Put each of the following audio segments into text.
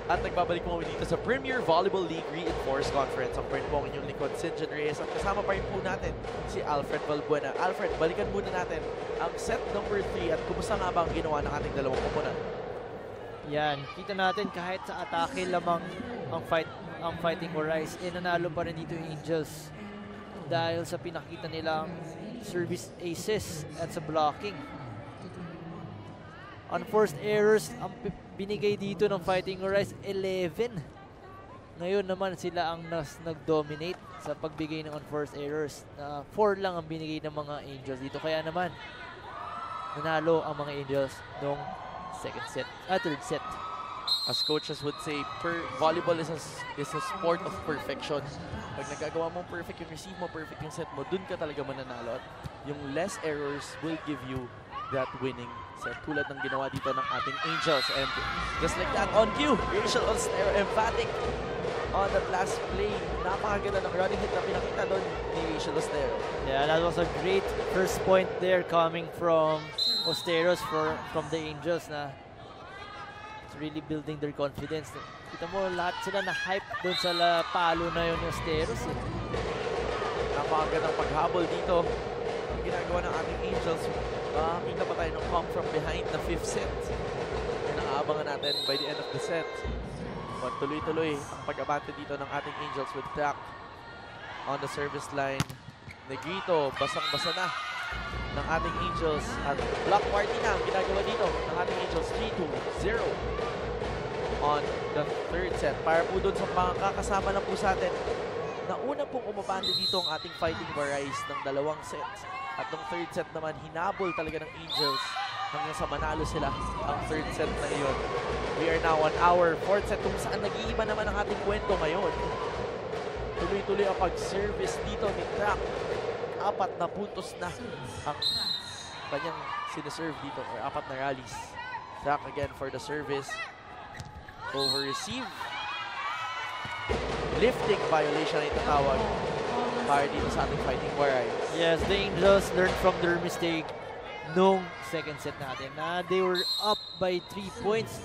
At nagbabalik po kami dito sa Premier Volleyball League Reinforced Conference. Ang friend po ang inyong lingkod, Sinjan Reyes. At kasama pa rin po natin si Alfred Valbuena. Alfred, balikan muna natin ang set number 3 at kumusta nga ba ang ginawa ng ating dalawang koponan? Yan, kita natin kahit sa atake lamang ang Fighting Horizon, nanalo pa rin dito yung Angels dahil sa pinakita nilang service aces at sa blocking. Unforced errors ang binigay dito ng Fighting Horizon, 11. Ngayon naman sila ang nag-dominate sa pagbigay ng unforced errors. 4 lang ang binigay ng mga Angels dito. Kaya naman, nanalo ang mga Angels nung third set. As coaches would say, volleyball is a sport of perfection. Pag nagagawa mong perfect yung receive mo, perfect yung set mo, dun ka talaga mananalo. At yung less errors will give you that winning set. Tulad ng ginawa dito ng ating Angels. And just like that, on cue, Rachel Ostero emphatic on that last play. Napakaganda ng running hit na pinakita doon ni Rachel Ostero. Yeah, that was a great first point there coming from Osteros from the Angels na it's really building their confidence. Kita mo, lahat sila na-hype doon sa palo na yun ni Osteros. Napakagandang paghabol dito. Ang ginagawa ng ating Angels, makakita pa tayo ng come from behind na 5th set. Yan ang aabangan natin by the end of the set. But tuloy-tuloy ang pag-abante dito ng ating Angels with track on the service line. Negrito, basang-basa na ng ating Angels. At block party na ang ginagawa dito ng ating Angels. 3-2-0 on the third set. Para po doon sa mga kakasama na po sa atin, nauna pong umabante dito ang ating Fighting Horizon ng 2 sets. At ng third set naman, hinabol talaga ng Angels hanggang sa manalo sila ang third set na iyon. We are now on our 4th set kung saan nag-iiba naman ang ating kwento ngayon. Tuloy-tuloy ang pag-service dito ni Track. 4 na puntos na ang kanyang siniserve dito, or 4 na rallies. Track again for the service. Over-receive. Lifting violation na itatawag para dito sa ating Fighting Horizon. Yes, the Angels learned from their mistake nung second set natin. They were up by 3 points.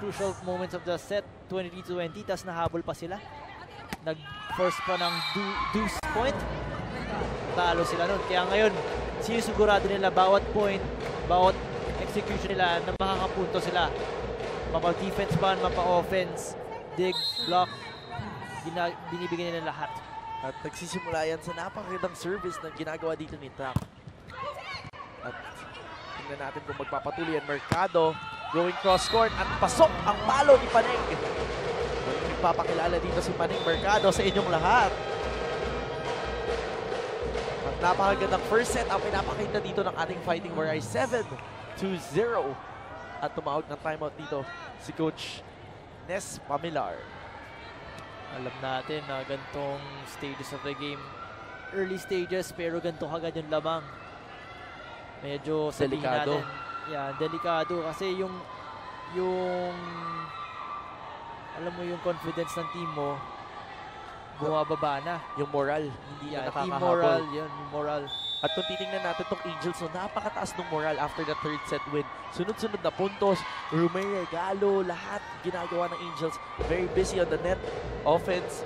Crucial moments of the set, 23-20, tapos nahabol pa sila. Nag-force pa ng deuce point. Talo sila nun. Kaya ngayon, sinusigurado nila bawat point, bawat execution nila na makakapunto sila. Mapa-defense man, mapa-offense, dig, block, binibigyan nila lahat. At nagsisimula yan sa napakagandang service na ginagawa dito ni Track. At tingnan natin kung magpapatuloy ang Mercado. Going cross-court at pasok ang palo ni Paneng. Nagpapakilala dito si Paneng Mercado sa inyong lahat. At napakagandang first set ang pinapakita dito ng ating Fighting Horizon. 7-0. At tumawag ng timeout dito si Coach Nes Pamilar. Alam natin na gantong stages of the game, early stages, pero ganito kagad yung lamang. Medyo sabihin delikado. Natin, yeah, delikado kasi yung alam mo yung confidence ng team mo bumababa na. Yung moral, hindi na team nakakahabol. moral, yun, yung moral. At kung titingnan natin itong Angels, so napakataas ng moral after the third set win. Sunod-sunod na puntos, Rumey Galo, lahat ginagawa ng Angels. Very busy on the net offense,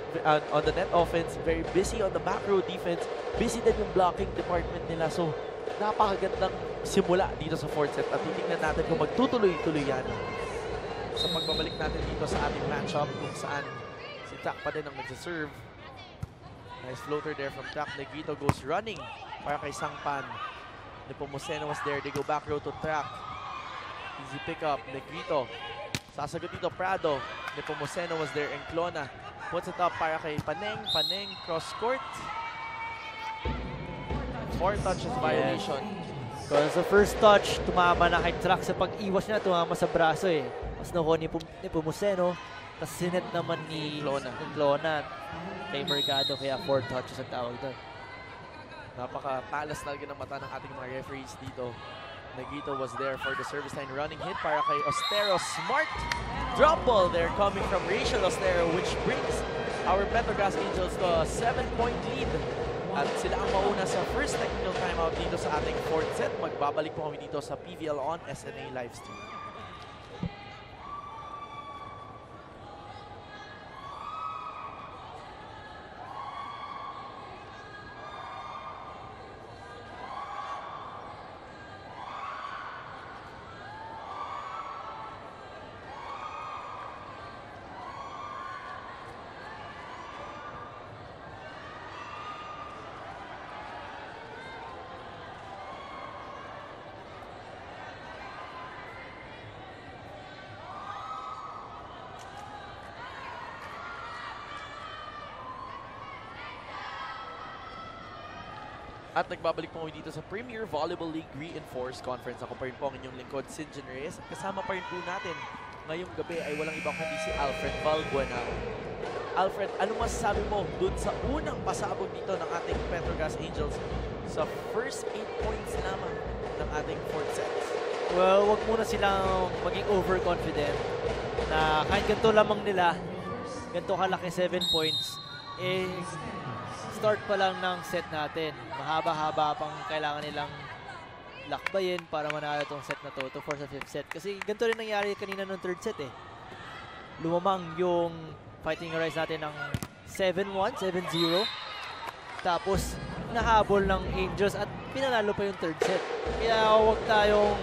very busy on the back row defense. Busy din yung blocking department nila. So, napakagandang simula dito sa fourth set. At titingnan natin kung magtutuloy-tuloy yan. Sa pagbabalik natin dito sa ating matchup, kung saan si Track pa din ang nagsaserve. Nice floater there from Track. Negrito goes running para kay Sangpan. Nepomuceno was there. They go back row to Track. Easy pick up. Negrito. Sasagot dito Prado. Nepomuceno was there. Enclona puts it up para kay Paneng. Paneng cross court. 4 touches violation. So sa first touch, tumama na kay Track. Sa pag-iwas niya, tumama sa braso eh. Mas nakuha ni Nepomuceno. Tapos sinet naman ni Enclona kay Mercado, kaya 4 touches ang tawag doon. Napaka-talas talaga ng mata ng ating mga referees dito. Negrito was there for the service line running hit para kay Ostero. Smart drop ball there coming from Rachel Ostero, which brings our Petrogas Angels to a 7-point lead. At sila ang mauna sa first technical timeout dito sa ating fourth set. Magbabalik po kami dito sa PVL on SNA Livestream. At nagbabalik po kami dito sa Premier Volleyball League Reinforced Conference. Ako pa rin po ang inyong lingkod, Sinjin Reyes. At kasama pa rin po natin ngayong gabi ay walang ibang kundi si Alfred Valbuena. Alfred, ano masasabi mo dun sa unang pasabog dito ng ating Petrogas Angels sa first 8 points lamang ng ating 4th set? Well, wag muna silang maging overconfident na kahit ganito lamang nila, ganito kalaki 7 points, eh, start pa lang ng set natin. Mahaba-haba pang kailangan nilang lakbayin para manalo itong set na to for sa 5th set. Kasi ganito rin nangyari kanina nung 3rd set eh. Lumamang yung Fighting Rise natin ng 7-1, 7-0. Tapos, nahabol ng Angels at pinanalo pa yung 3rd set. Kaya huwag tayong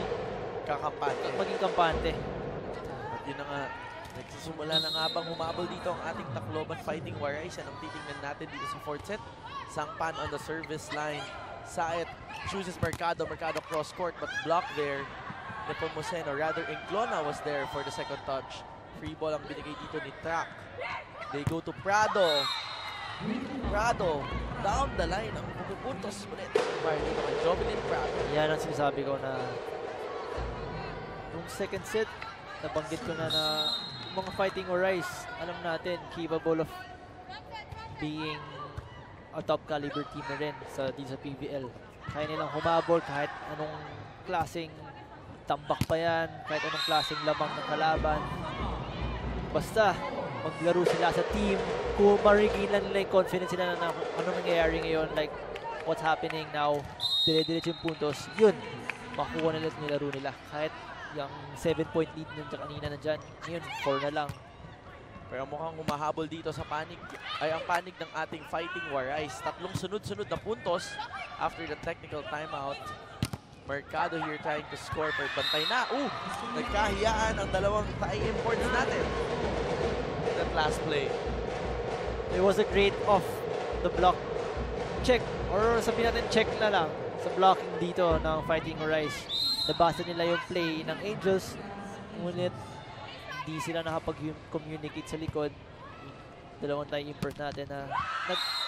maging kampante. At yun na nga, nagsisimula na nga bang humabol dito ang ating Tacloban Fighting Warriors. Yan ang titingnan natin dito sa 4th set. Sangpan on the service line. Saet chooses Mercado. Mercado cross court but blocked there. Nepomuceno, rather Inclona was there for the second touch. Free ball ang binigay dito ni Track. They go to Prado. Prado, down the line ang pupuntos ulit. Para dito kay Jovelyn Prado. Yan ang sinasabi ko na nung second set, nabanggit ko na mga Fighting Warriors, alam natin, capable of being a top caliber team na rin dito sa PBL. Kaya nilang humabol kahit anong klaseng tambak pa yan, kahit anong klaseng lamang ng kalaban. Basta, maglaro sila sa team, kung marigilan nila yung confidence sila na anong nangyayari ngayon, like what's happening now, dire-diretso yung puntos, yun, makuha nila yung nilaro nila. Kahit yung 7-point lead nandiyan kanina nandyan, ngayon 4 na lang. Pero mukhang humahabol dito sa panig, ay ang panig ng ating Fighting Warriors. Tatlong sunod-sunod na puntos after the technical timeout. Mercado here trying to score, pero bantay na. Nagkahiyaan ang dalawang Thai imports natin. That last play. It was a great off the block check, or sabihin natin check na lang sa blocking dito ng Fighting Warriors. Nabasa nila yung play ng Angels, ngunit hindi sila nakapag-communicate sa likod. Dalawang Thai import natin na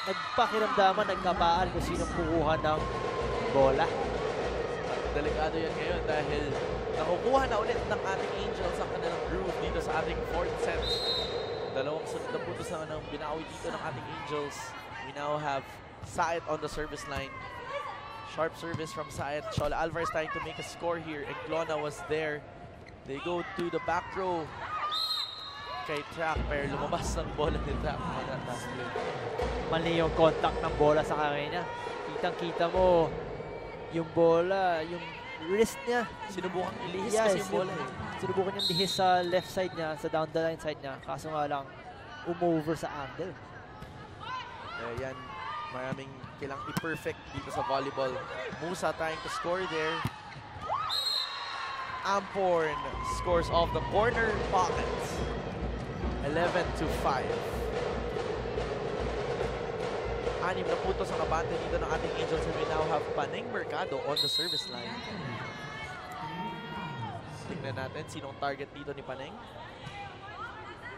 nagpakiramdaman, nagkapaan kung sinong kukuha ng bola. Delikado yan ngayon dahil nakukuha na ulit ng ating Angels ang kanilang groove dito sa ating 4th set. Dalawang sunod na puntos na ng binawi dito ng ating Angels. We now have Saet on the service line. Sharp service from Saet. Shola Alvarez trying to make a score here. Inclona was there. They go to the back row kay Track, pero lumabas ang bola ni Track. Mali yung contact ng bola sa kamay niya. Kitang-kita mo yung bola, yung wrist niya. Sinubukang ilihis kasi yung bola. Sinubukan niyang lihis sa left side niya, sa down the line side niya. Kaso nga lang, umover sa angle. Yan, maraming kailang i-perfect dito sa volleyball. Musa trying to score there. Amporn scores off the corner pocket. 11-5. 6 na puntos ang abante dito ng ating Angels, and we now have Paneng Mercado on the service line. Tingnan natin sinong target dito ni Paneng.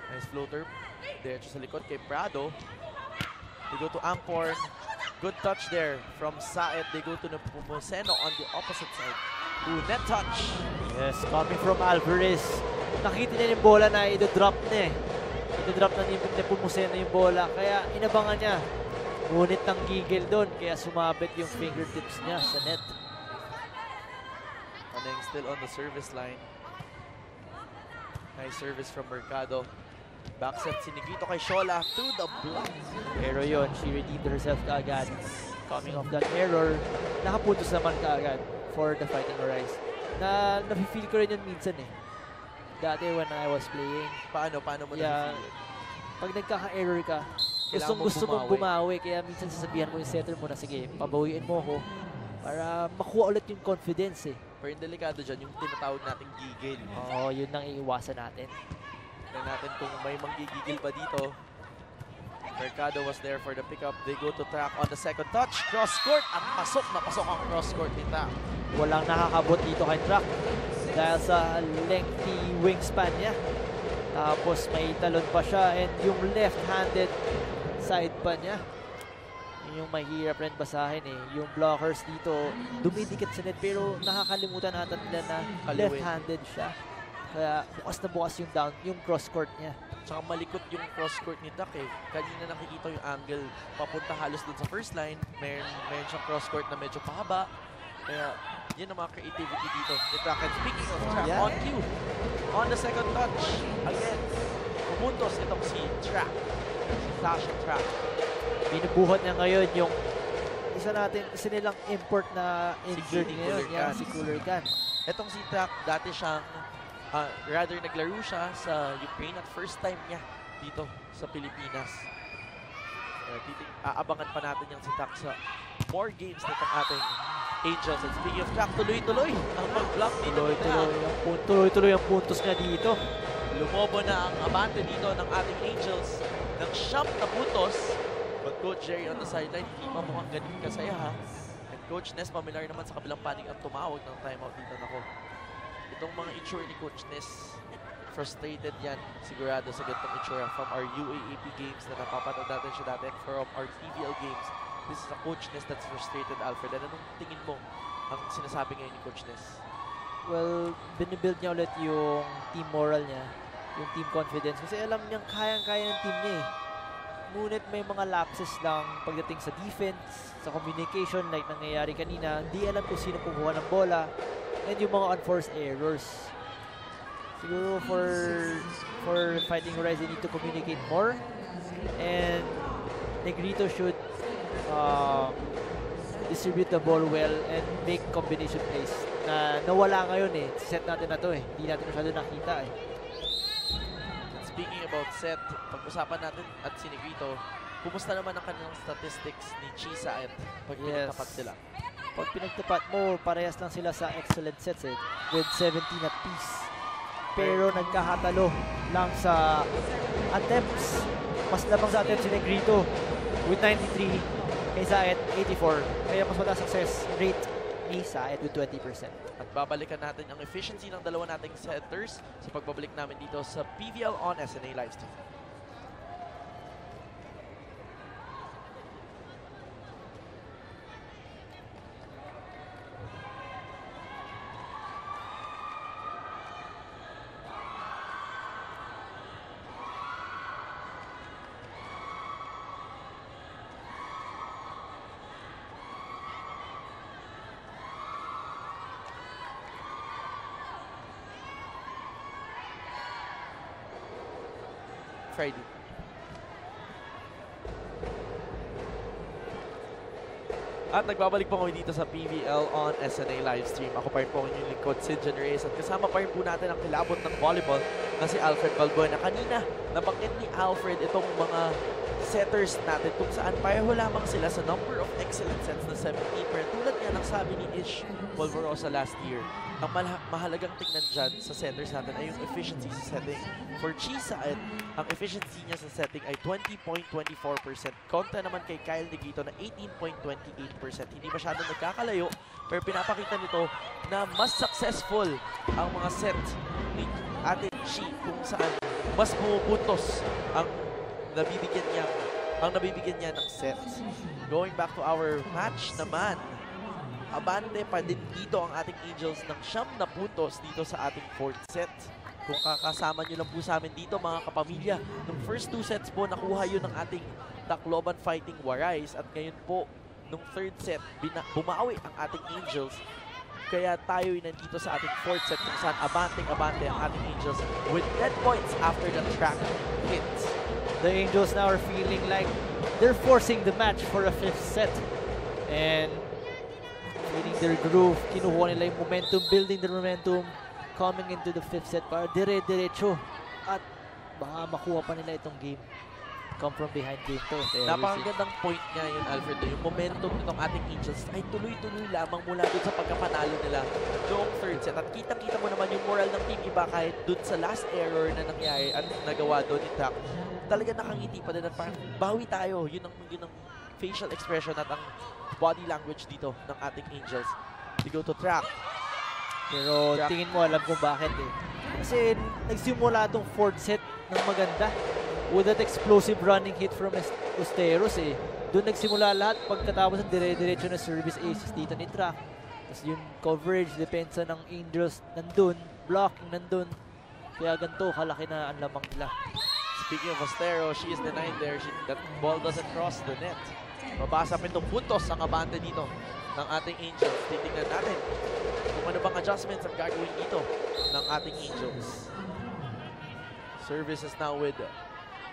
Nice floater. Diretso sa likod kay Prado. They go to Amporn. Good touch there from Saet. They go to Nepomuceno on the opposite side. Net touch. Yes, coming from Alvarez. Nakita niya yung bola na i-drop niya eh. I-drop na ni Nepomuceno yung bola. Kaya inabangan niya. Ngunit ng gigil doon, kaya sumabit yung fingertips niya sa net. Paneng still on the service line. Nice service from Mercado. Backset sinigito kay Shola to the block. Pero yun, she redeemed herself kaagad. Coming off that error, nakapuntos naman kaagad for the Fighting Warriors. Nafe-feel ko rin yun minsan eh. Dati when I was playing. Paano mo nafe-feel? Pag nagkaka-error ka, gusto mong bumawi. Kaya minsan sasabihan mo yung setter mo na, sige, pabawiin mo ako para makuha ulit yung confidence eh. Pero yung delikado dyan, yung tinatawag nating gigil. Oo, yun ang iiwasan natin. Tignan natin kung may manggigigil pa dito. Mercado was there for the pickup. They go to Track on the second touch. Cross court at pasok na pasok ang cross court ni Track. Walang nakakabot dito kay Track dahil sa lengthy wingspan niya. Tapos may talon pa siya, and yung left-handed side pa niya. yung mahirap rin basahin eh. Yung blockers dito, dumidikit sa net pero nakakalimutan natin nila na left-handed siya. Kaya bukas na bukas yung yung cross-court niya. Tsaka malikot yung cross-court ni Duck eh. Kanina nakikita yung angle papunta halos dun sa first line. Meron siyang cross-court na medyo pahaba. Kaya yun ang mga creativity dito ni Duck. And speaking of Track, on cue, on the second touch, again, pumuntos itong si Track. Slash Track. Binubuhat niya ngayon yung isa nilang import na injured ngayon. Si Cooler Gun. Itong si Track, dati siyang rather naglaro siya sa Ukraine at first time niya dito sa Pilipinas. Aabangan pa natin yung si Track sa more games nitong ating Angels. And speaking of Track, tuloy-tuloy ang mag-block dito. Tuloy-tuloy ang puntos niya dito. Lumobo na ang abante dito ng ating Angels ng 9 na puntos. But Coach Jerry on the sideline, hindi pa mukhang ganun kasaya ha. And Coach Ness, familiar naman sa kabilang panig ang tumawag ng timeout dito. Nako, itong mga itsura ni Coach Ness, frustrated yan sigurado sa ganitong itsura from our UAAP games na napapanood natin siya dati and from our TVL games. This is a Coach Ness that's frustrated, Alfred. And anong tingin mo ang sinasabi ngayon ni Coach Ness? Well, binibuild niya ulit yung team moral niya, yung team confidence. Kasi alam niyang kayang-kaya ng team niya eh. Ngunit may mga lapses lang pagdating sa defense, sa communication like nangyayari kanina. Hindi alam kung sino kumuha ng bola. And yung mga unforced errors. Siguro for Fighting Horizon, they need to communicate more. And Negrito should distribute the ball well and make combination plays. Na nawala ngayon eh. Set natin na to eh. Hindi natin masyado nakita eh. Speaking about set, pag-usapan natin at si Negrito, kumusta naman ang kanilang statistics ni Chisa at pag pinagtapat sila? Pag pinagtapat mo, parehas lang sila sa excellent sets eh, with 17 apiece. Pero nagkakatalo lang sa attempts. Mas labang sa attempts si Negrito with 93, kay Saet 84. Kaya mas mataas success rate ni Saet with 20%. At babalikan natin ang efficiency ng dalawa nating setters sa pagbabalik namin dito sa PVL on SNA Livestream. Friday. At nagbabalik po kami dito sa PVL on SNA Livestream. Ako pa rin po inyong lingkod, Sid Reyes. At kasama pa rin po natin ang kilabot ng volleyball na si Alfred Balbuena. Kanina, nabanggit ni Alfred itong mga setters natin kung saan pareho lamang sila sa number of excellent sets na 17. Pero tulad nga ng sabi ni Ish Polvorosa last year, ang mahalagang tingnan dyan sa setters natin ay yung efficiency sa setting. For Chisa, ang efficiency niya sa setting ay 20.24%. Kontra naman kay Kyle Negrito na 18.28%. Hindi masyadong nagkakalayo, pero pinapakita nito na mas successful ang mga set ni Ate Chi kung saan mas pumupuntos ang nabibigyan niya ng sets. Going back to our match naman, abante pa din dito ang ating Angels ng 9 na puntos dito sa ating 4th set. Kung kakasama nyo lang po sa amin dito mga kapamilya, nung first 2 sets po nakuha yun ng ating Tacloban Fighting Warais at ngayon po nung 3rd set bumawi ang ating Angels. Kaya tayo'y nandito sa ating 4th set kung saan abante ang ating Angels with 10 points after the track hits. The Angels now are feeling like they're forcing the match for a 5th set. And feeling their groove, kinuha nila yung momentum, building their momentum, coming into the 5th set para dire-diretso. At baka makuha pa nila itong game. Come from behind game to. Napakagandang point niya yun, Alfred. Yung momentum nitong ating Angels ay tuloy-tuloy lamang mula dun sa pagkapanalo nila noong 3rd set. At kitang-kita mo naman yung moral ng team iba kahit dun sa last error na nangyari at nagawa doon ni Track. Talaga nakangiti pa din at parang bawi tayo. Yun ang facial expression at ang body language dito ng ating Angels. We go to Track. Pero Track, tingin mo alam kung bakit eh. Kasi nagsimula itong 4th set ng maganda with that explosive running hit from Osteros eh. doon nagsimula lahat. Pagkatapos ng dire-diretso na service aces dito ni Track. Tapos yung coverage, depensa ng Angels nandun, blocking nandun. Kaya ganito, kalaki na ang lamang nila. Speaking of Ostero, she is denied there. That ball doesn't cross the net. Mabasa 7 puntos ang abante dito ng ating Angels. Titingnan natin kung ano bang adjustments ang gagawin dito ng ating Angels. Service is now with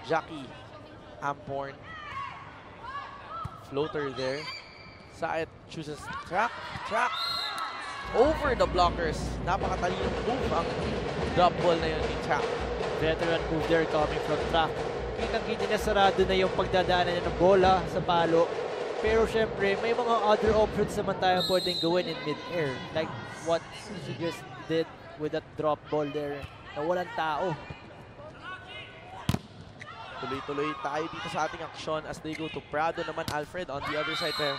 Jackie Amporn. Floater there. Saet chooses Track. Over the blockers. Napakatalinong move ang drop ball na yun ni Track. Veteran move there coming from Track. Kitang-kita niya sarado na yung pagdadaanan niya ng bola sa palo. Pero syempre, may mga other options naman tayo pwedeng gawin in mid-air. Like what she just did with that drop ball there na walang tao. Tuloy-tuloy tayo dito sa ating aksyon as they go to Prado naman. Alfred on the other side there.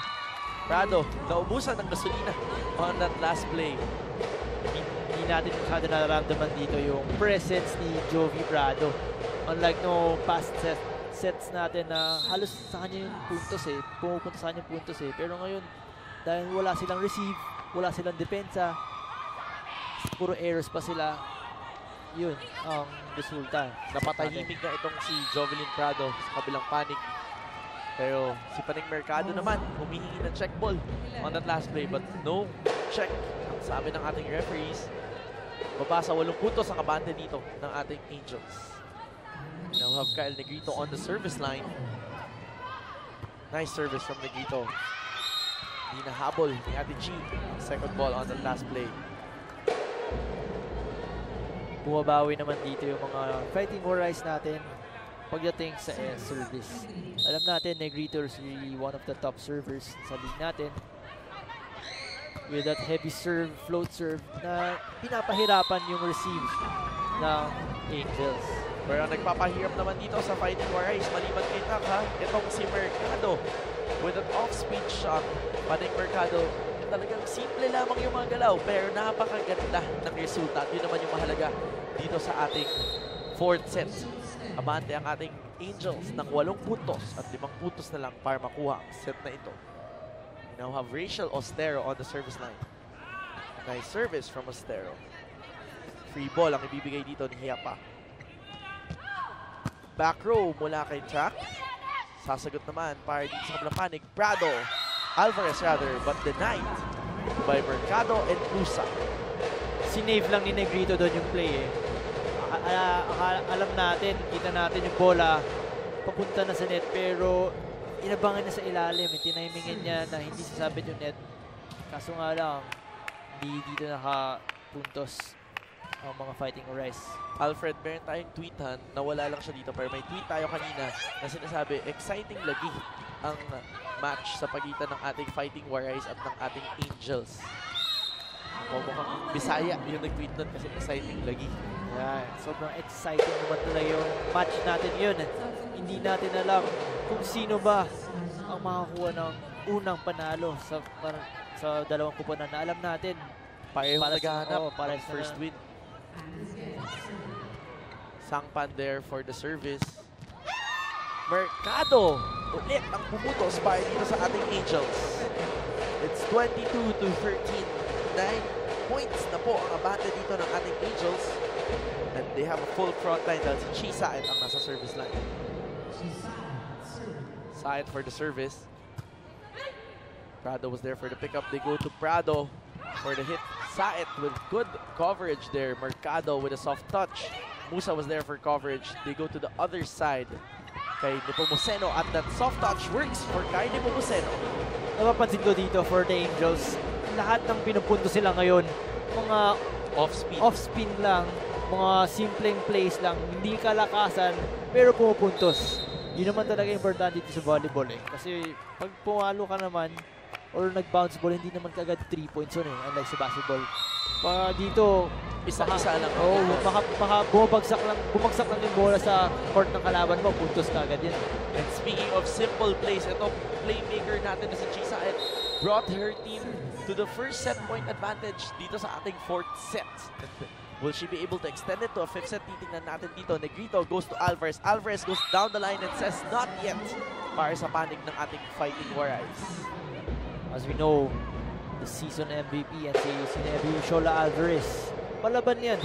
Prado, naubusan ng gasolina on that last play. Hindi natin masyado nararamdaman dito yung presence ni Jovi Prado. Unlike no past sets natin na halos sa kanya yung puntos pumupunta sa kanya yung puntos Pero ngayon, dahil wala silang receive, wala silang depensa, puro errors pa sila, yun ang resulta. Napatahimik na itong si Jovelyn Prado sa kabilang panig. Pero si Paning Mercado naman, humihingi ng check ball on that last play. But no check, ang sabi ng ating referees. Babasa 8 puntos ang kabante dito ng ating Angels. Now have Kyle Negrito on the service line. Nice service from Negrito. Hindi nahabol ni Ate G. Second ball on the last play. Bumabawi naman dito yung mga fighting warriors natin pagdating sa service. Alam natin, Negrito is really one of the top servers sa league natin. With that heavy serve, float serve na pinapahirapan yung receive ng Angels. Pero ang nagpapahirap naman dito sa fighting warriors, maliban kay Tak ha, itong si Mercado with an off-speed shot. Paning Mercado, talagang simple lamang yung mga galaw pero napakaganda ng resulta. At yun naman yung mahalaga dito sa ating 4th set. Abante ang ating Angels ng 8 puntos at 5 puntos na lang para makuha ang set na ito. We now have Rachel Ostero on the service line. Nice service from Ostero. Free ball ang ibibigay dito ni Hiapa. Back row mula kay Track. Sasagot naman para dito sa kabilang panig. Prado, Alvarez rather, but denied by Mercado and Pusa. Sinave lang ni Negrito doon yung play alam natin, kita natin yung bola papunta na sa net pero inabangan niya sa ilalim. Tinimingin niya na hindi sasabit yung net. Kaso nga lang, hindi dito nakapuntos ang mga fighting warriors. Alfred, meron tayong tweetan na wala lang siya dito pero may tweet tayo kanina na sinasabi, exciting lagi ang match sa pagitan ng ating fighting warriors at ng ating Angels. Mukhang Bisaya yung nag-tweet nun kasi exciting lagi. Yeah, sobrang exciting naman talaga yung match natin yun. Hindi natin alam kung sino ba ang makakuha ng unang panalo sa dalawang kuponan na alam natin. Pareho naghahanap para ng first win. Sangpan there for the service. Mercado ulit ang pumutos para dito sa ating Angels. It's 22-13. 9 points na po ang abante dito ng ating Angels. And they have a full front line dahil si Chi Saet ang nasa service line. Saet for the service. Prado was there for the pickup. They go to Prado for the hit. Saet with good coverage there. Mercado with a soft touch. Musa was there for coverage. They go to the other side kay Nepomuceno at that soft touch works for Kay Nepomuceno. Napapansin ko dito for the Angels, lahat ng pinupunto sila ngayon, mga off-spin lang, mga simpleng plays lang, hindi kalakasan, pero pumupuntos. Yun naman talaga importante dito sa volleyball Kasi pag pumalo ka naman, or nag-bounce ball, hindi naman kagad 3 points yun unlike sa basketball. Dito, isa-isa lang. Baka bumagsak lang yung bola sa court ng kalaban mo, puntos kagad yan. And speaking of simple plays, ito playmaker natin na si Chi Saet brought her team to the first set point advantage dito sa ating 4th set. Will she be able to extend it to a 5th set? Titingnan natin dito. Negrito goes to Alvarez. Alvarez goes down the line and says, not yet. Para sa panig ng ating Fighting Warriors. As we know, the season MVP and si Nevi Shola Alvarez. Palaban yan.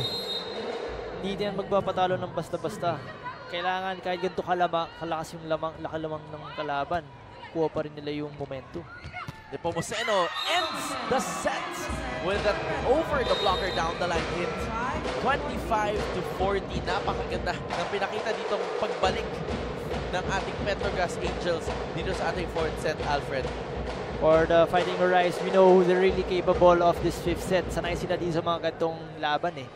Hindi yan magpapatalo ng basta-basta. Kailangan kahit ganito kalakas yung lakalamang ng kalaban, kuha pa rin nila yung momentum. Nepomuceno ends the set with an over the blocker down the line hit. 25-40. Napakaganda ng pinakita ditong pagbalik ng ating Petrogras Angels dito sa ating 4th set, Alfred. For the Fighting Warriors, we know they're really capable of this 5th set. Sanay sila din sa mga gantong laban eh.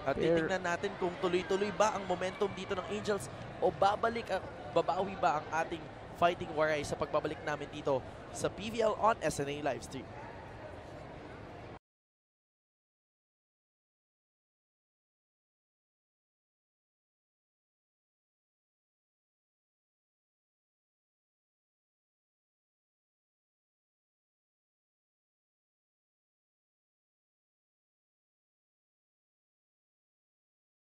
At titingnan natin kung tuloy-tuloy ba ang momentum dito ng Angels o babawi ba ang ating Fighting Warriors sa pagbabalik namin dito sa PVL on SNA Livestream.